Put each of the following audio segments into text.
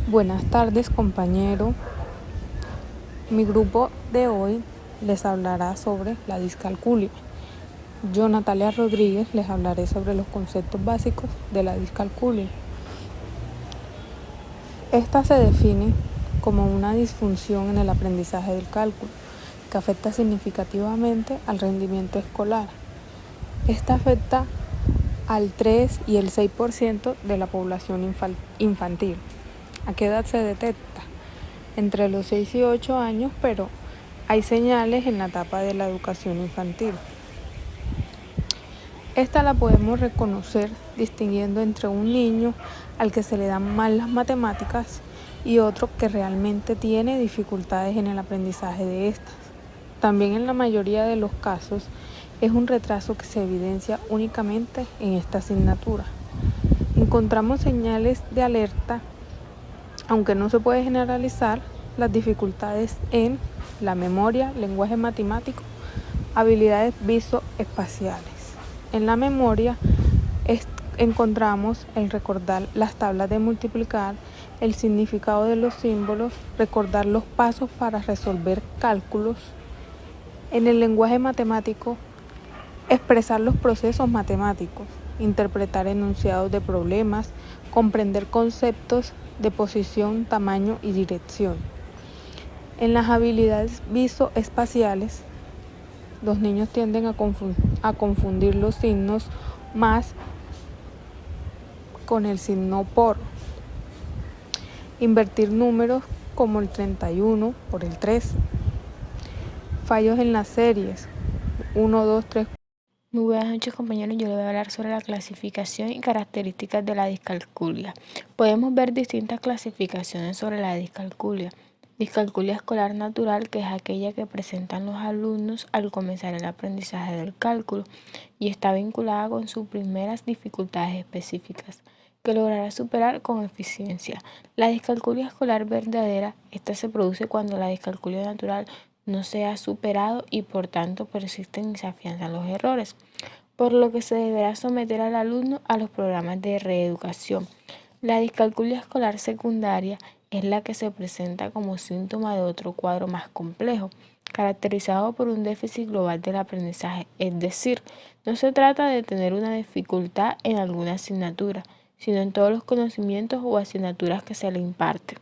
Buenas tardes, compañero. Mi grupo de hoy les hablará sobre la discalculia. Yo, Natalia Rodríguez, les hablaré sobre los conceptos básicos de la discalculia. Esta se define como una disfunción en el aprendizaje del cálculo que afecta significativamente al rendimiento escolar. Esta afecta al 3 y el 6% de la población infantil. ¿A qué edad se detecta? Entre los 6 y 8 años, pero hay señales en la etapa de la educación infantil. Esta la podemos reconocer distinguiendo entre un niño al que se le dan mal las matemáticas y otro que realmente tiene dificultades en el aprendizaje de estas. También en la mayoría de los casos es un retraso que se evidencia únicamente en esta asignatura. Encontramos señales de alerta, aunque no se puede generalizar, las dificultades en la memoria, lenguaje matemático, habilidades visoespaciales. En la memoria encontramos el recordar las tablas de multiplicar, el significado de los símbolos, recordar los pasos para resolver cálculos. En el lenguaje matemático, expresar los procesos matemáticos, interpretar enunciados de problemas, comprender conceptos de posición, tamaño y dirección. En las habilidades visoespaciales, los niños tienden a confundir los signos más con el signo por. Invertir números como el 31 por el 3. Fallos en las series 1, 2, 3. Muy buenas noches, compañeros. Yo les voy a hablar sobre la clasificación y características de la discalculia. Podemos ver distintas clasificaciones sobre la discalculia. Discalculia escolar natural, que es aquella que presentan los alumnos al comenzar el aprendizaje del cálculo y está vinculada con sus primeras dificultades específicas que logrará superar con eficiencia. La discalculia escolar verdadera, esta se produce cuando la discalculia natural no se ha superado y por tanto persisten y se afianzan los errores, por lo que se deberá someter al alumno a los programas de reeducación. La discalculia escolar secundaria es la que se presenta como síntoma de otro cuadro más complejo, caracterizado por un déficit global del aprendizaje, es decir, no se trata de tener una dificultad en alguna asignatura, sino en todos los conocimientos o asignaturas que se le imparten.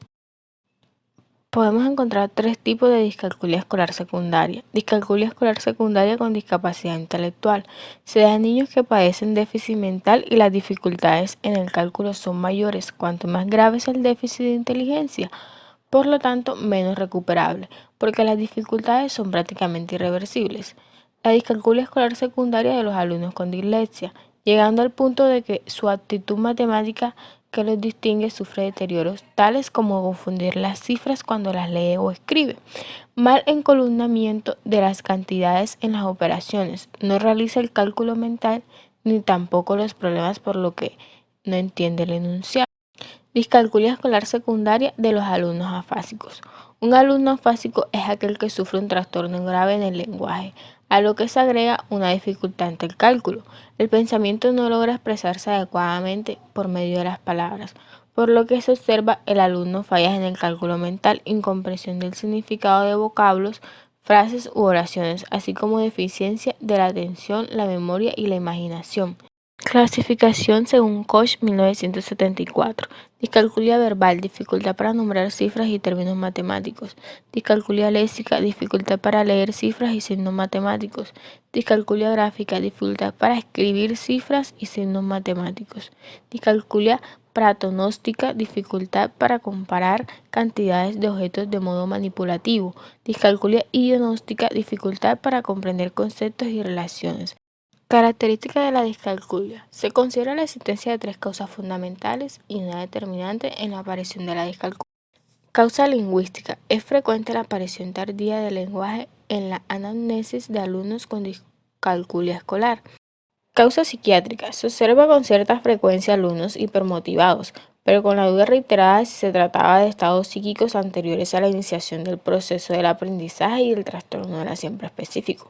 Podemos encontrar tres tipos de discalculia escolar secundaria. Discalculia escolar secundaria con discapacidad intelectual. Se da en niños que padecen déficit mental y las dificultades en el cálculo son mayores. Cuanto más grave es el déficit de inteligencia, por lo tanto menos recuperable, porque las dificultades son prácticamente irreversibles. La discalculia escolar secundaria de los alumnos con dislexia, llegando al punto de que su aptitud matemática que los distingue sufre deterioros tales como confundir las cifras cuando las lee o escribe, mal encolumnamiento de las cantidades en las operaciones, no realiza el cálculo mental ni tampoco los problemas por lo que no entiende el enunciado. Discalculia escolar secundaria de los alumnos afásicos. Un alumno afásico es aquel que sufre un trastorno grave en el lenguaje, a lo que se agrega una dificultad ante el cálculo. El pensamiento no logra expresarse adecuadamente por medio de las palabras, por lo que se observa el alumno fallas en el cálculo mental, incomprensión del significado de vocablos, frases u oraciones, así como deficiencia de la atención, la memoria y la imaginación. Clasificación según Koch 1974. Discalculia verbal, dificultad para nombrar cifras y términos matemáticos. Discalculia léxica, dificultad para leer cifras y signos matemáticos. Discalculia gráfica, dificultad para escribir cifras y signos matemáticos. Discalculia pratonóstica, dificultad para comparar cantidades de objetos de modo manipulativo. Discalculia idionóstica, dificultad para comprender conceptos y relaciones. Característica de la discalculia. Se considera la existencia de tres causas fundamentales y una determinante en la aparición de la discalculia. Causa lingüística. Es frecuente la aparición tardía del lenguaje en la anamnesis de alumnos con discalculia escolar. Causa psiquiátrica. Se observa con cierta frecuencia alumnos hipermotivados, pero con la duda reiterada de si se trataba de estados psíquicos anteriores a la iniciación del proceso del aprendizaje y el trastorno era siempre específico.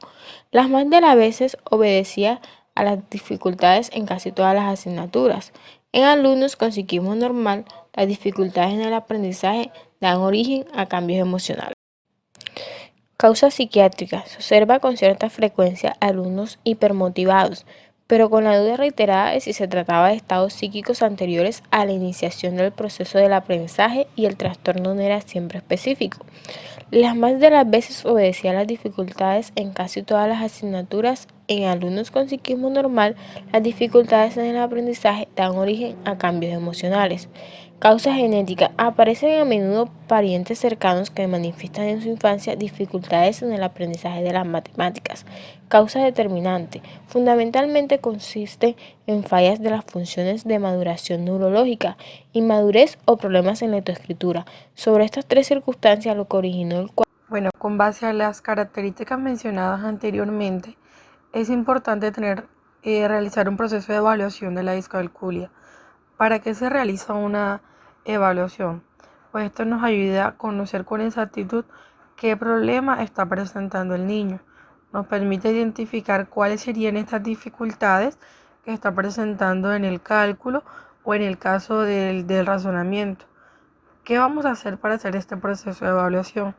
Las más de las veces obedecía a las dificultades en casi todas las asignaturas. En alumnos con psiquismo normal, las dificultades en el aprendizaje dan origen a cambios emocionales. Causas psiquiátricas. Se observa con cierta frecuencia alumnos hipermotivados, pero con la duda reiterada de si se trataba de estados psíquicos anteriores a la iniciación del proceso del aprendizaje, y el trastorno no era siempre específico. Las más de las veces obedecía a las dificultades en casi todas las asignaturas. En alumnos con psiquismo normal, las dificultades en el aprendizaje dan origen a cambios emocionales. Causa genética. Aparecen a menudo parientes cercanos que manifiestan en su infancia dificultades en el aprendizaje de las matemáticas. Causa determinante. Fundamentalmente consiste en fallas de las funciones de maduración neurológica, inmadurez o problemas en lectoescritura. Sobre estas tres circunstancias, lo que originó el cuadro. Bueno, con base a las características mencionadas anteriormente, es importante realizar un proceso de evaluación de la discalculia. ¿Para qué se realiza una evaluación? Pues esto nos ayuda a conocer con exactitud qué problema está presentando el niño. Nos permite identificar cuáles serían estas dificultades que está presentando en el cálculo o en el caso del razonamiento. ¿Qué vamos a hacer para hacer este proceso de evaluación?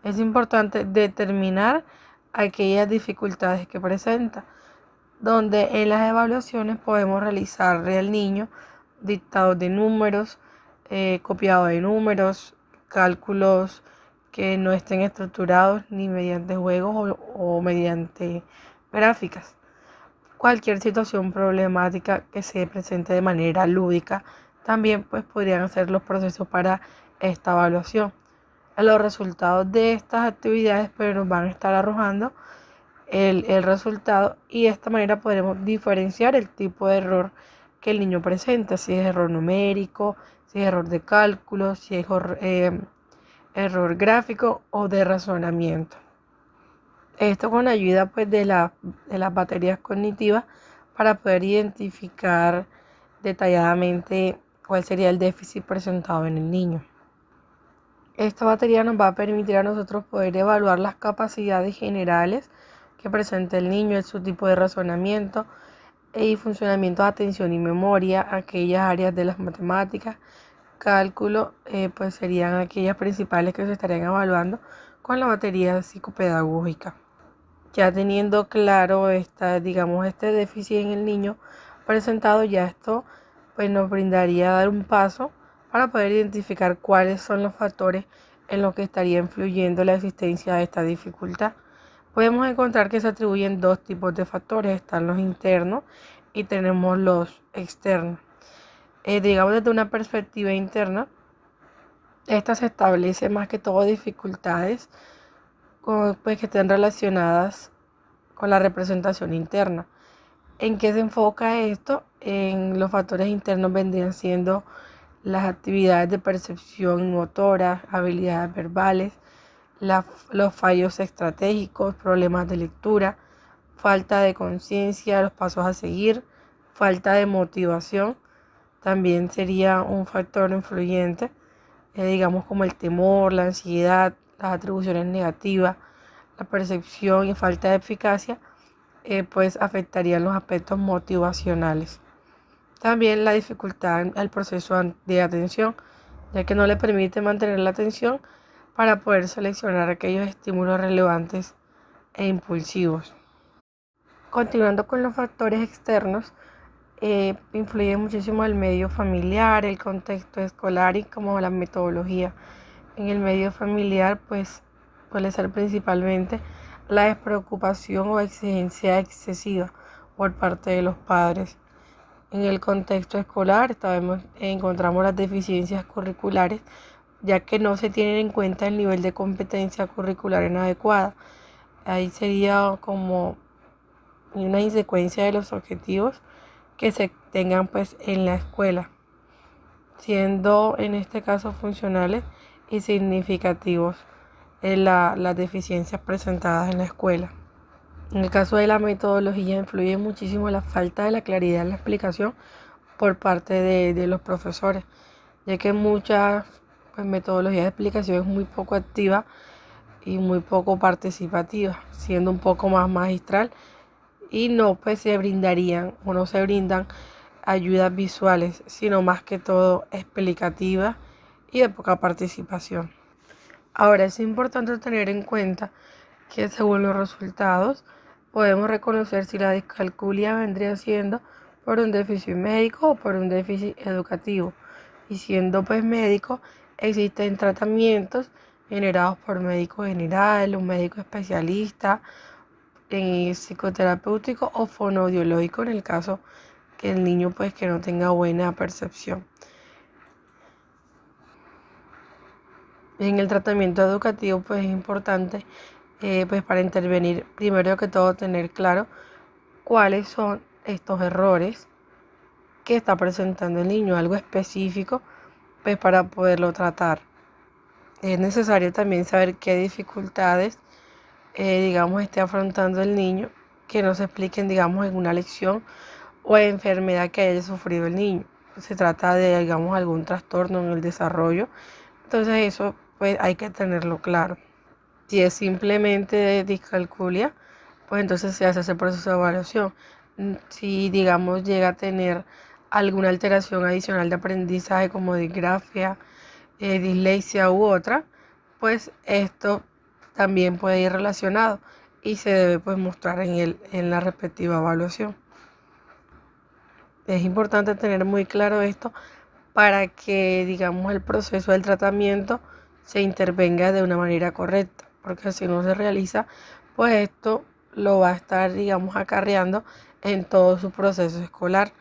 Es importante determinar aquellas dificultades que presenta, donde en las evaluaciones podemos realizarle al niño dictados de números, copiado de números, cálculos que no estén estructurados ni mediante juegos o mediante gráficas. Cualquier situación problemática que se presente de manera lúdica también pues podrían ser los procesos para esta evaluación. Los resultados de estas actividades pues nos van a estar arrojando el resultado, y de esta manera podremos diferenciar el tipo de error que el niño presenta, si es error numérico, si es error de cálculo, si es error gráfico o de razonamiento. Esto con ayuda pues de las baterías cognitivas para poder identificar detalladamente cuál sería el déficit presentado en el niño. Esta batería nos va a permitir a nosotros poder evaluar las capacidades generales que presenta el niño, su tipo de razonamiento y funcionamiento de atención y memoria, aquellas áreas de las matemáticas, cálculo, pues serían aquellas principales que se estarían evaluando con la batería psicopedagógica. Ya teniendo claro este déficit en el niño presentado, ya esto pues nos brindaría dar un paso para poder identificar cuáles son los factores en los que estaría influyendo la existencia de esta dificultad. Podemos encontrar que se atribuyen dos tipos de factores: están los internos y tenemos los externos. Desde una perspectiva interna, esta se establece más que todo dificultades pues, que estén relacionadas con la representación interna. ¿En qué se enfoca esto? En los factores internos vendrían siendo las actividades de percepción motora, habilidades verbales, los fallos estratégicos, problemas de lectura, falta de conciencia, los pasos a seguir, falta de motivación. También sería un factor influyente, como el temor, la ansiedad, las atribuciones negativas, la percepción y falta de eficacia, pues afectarían los aspectos motivacionales. También la dificultad al proceso de atención, ya que no le permite mantener la atención para poder seleccionar aquellos estímulos relevantes e impulsivos. Continuando con los factores externos, influye muchísimo el medio familiar, el contexto escolar y como la metodología. En el medio familiar pues suele ser principalmente la despreocupación o exigencia excesiva por parte de los padres. En el contexto escolar encontramos las deficiencias curriculares, ya que no se tienen en cuenta el nivel de competencia curricular inadecuada. Ahí sería como una insecuencia de los objetivos que se tengan pues en la escuela, siendo en este caso funcionales y significativos las deficiencias presentadas en la escuela. En el caso de la metodología influye muchísimo la falta de la claridad en la explicación por parte de los profesores, ya que muchas metodologías de explicación es muy poco activa y muy poco participativa, siendo un poco más magistral, y no pues se brindarían o no se brindan ayudas visuales, sino más que todo explicativas y de poca participación. Ahora es importante tener en cuenta que según los resultados podemos reconocer si la discalculia vendría siendo por un déficit médico o por un déficit educativo. Y siendo pues médico, existen tratamientos generados por médico general, un médico especialista en psicoterapéutico o fonoaudiológico en el caso que el niño pues que no tenga buena percepción. En el tratamiento educativo pues es importante pues para intervenir primero que todo tener claro cuáles son estos errores que está presentando el niño, algo específico pues para poderlo tratar. Es necesario también saber qué dificultades digamos esté afrontando el niño que no se expliquen digamos en una lección o enfermedad que haya sufrido el niño. Se trata de digamos algún trastorno en el desarrollo, entonces eso pues hay que tenerlo claro. Si es simplemente discalculia, pues entonces se hace ese proceso de evaluación. Si digamos llega a tener alguna alteración adicional de aprendizaje como disgrafia, dislexia u otra, pues esto también puede ir relacionado y se debe pues mostrar en la respectiva evaluación. Es importante tener muy claro esto para que digamos el proceso del tratamiento se intervenga de una manera correcta, porque si no se realiza, pues esto lo va a estar digamos acarreando en todo su proceso escolar,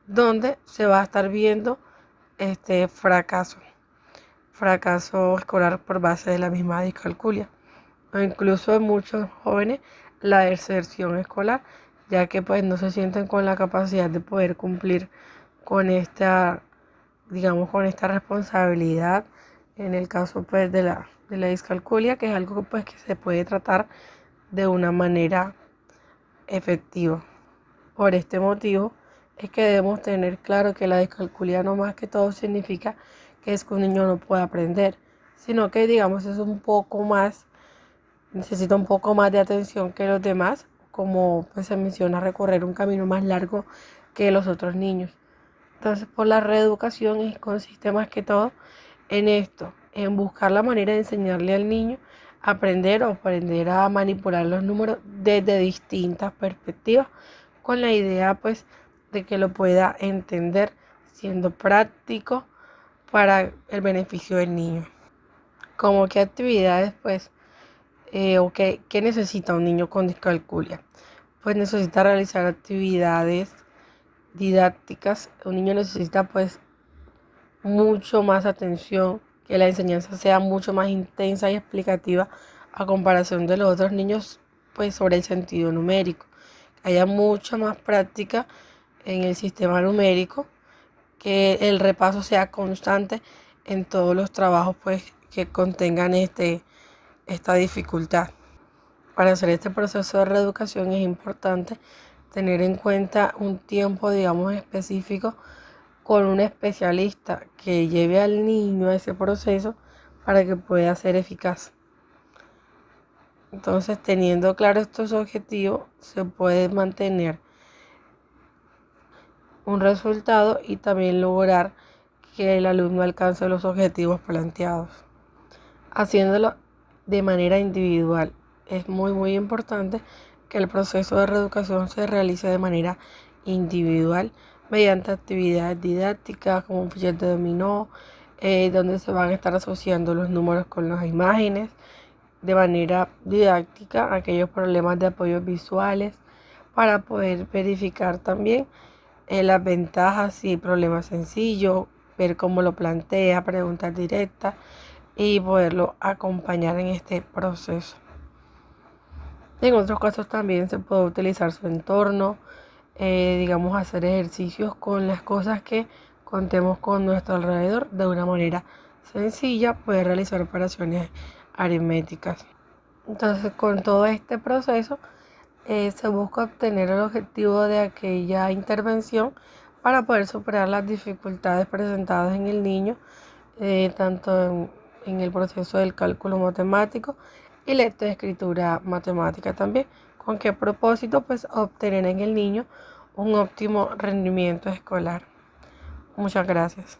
donde se va a estar viendo este fracaso escolar por base de la misma discalculia, o incluso en muchos jóvenes la deserción escolar, ya que pues no se sienten con la capacidad de poder cumplir con esta, digamos, con esta responsabilidad en el caso pues de la discalculia, que es algo pues que se puede tratar de una manera efectiva. Por este motivo es que debemos tener claro que la discalculia no más que todo significa que es que un niño no puede aprender, sino que digamos es un poco más, necesita un poco más de atención que los demás, como pues se menciona, recorrer un camino más largo que los otros niños. Entonces, por la reeducación consiste más que todo en esto, en buscar la manera de enseñarle al niño a aprender o aprender a manipular los números desde distintas perspectivas, con la idea pues de que lo pueda entender siendo práctico para el beneficio del niño. Como qué actividades pues o qué necesita un niño con discalculia. Pues necesita realizar actividades didácticas. Un niño necesita pues mucho más atención, que la enseñanza sea mucho más intensa y explicativa a comparación de los otros niños pues sobre el sentido numérico. Que haya mucha más práctica en el sistema numérico, que el repaso sea constante en todos los trabajos pues que contengan esta dificultad. Para hacer este proceso de reeducación es importante tener en cuenta un tiempo, digamos, específico con un especialista que lleve al niño a ese proceso para que pueda ser eficaz. Entonces, teniendo claro estos objetivos, se puede mantener un resultado y también lograr que el alumno alcance los objetivos planteados. Haciéndolo de manera individual. Es muy importante que el proceso de reeducación se realice de manera individual mediante actividades didácticas como un fichero de dominó, donde se van a estar asociando los números con las imágenes de manera didáctica, aquellos problemas de apoyo visuales, para poder verificar también las ventajas y problemas sencillos, ver cómo lo plantea, preguntas directas y poderlo acompañar en este proceso. En otros casos también se puede utilizar su entorno, digamos hacer ejercicios con las cosas que contemos con nuestro alrededor de una manera sencilla, poder realizar operaciones aritméticas. Entonces con todo este proceso se busca obtener el objetivo de aquella intervención para poder superar las dificultades presentadas en el niño, tanto en el proceso del cálculo matemático y lectoescritura matemática también. ¿Con qué propósito? Pues obtener en el niño un óptimo rendimiento escolar. Muchas gracias.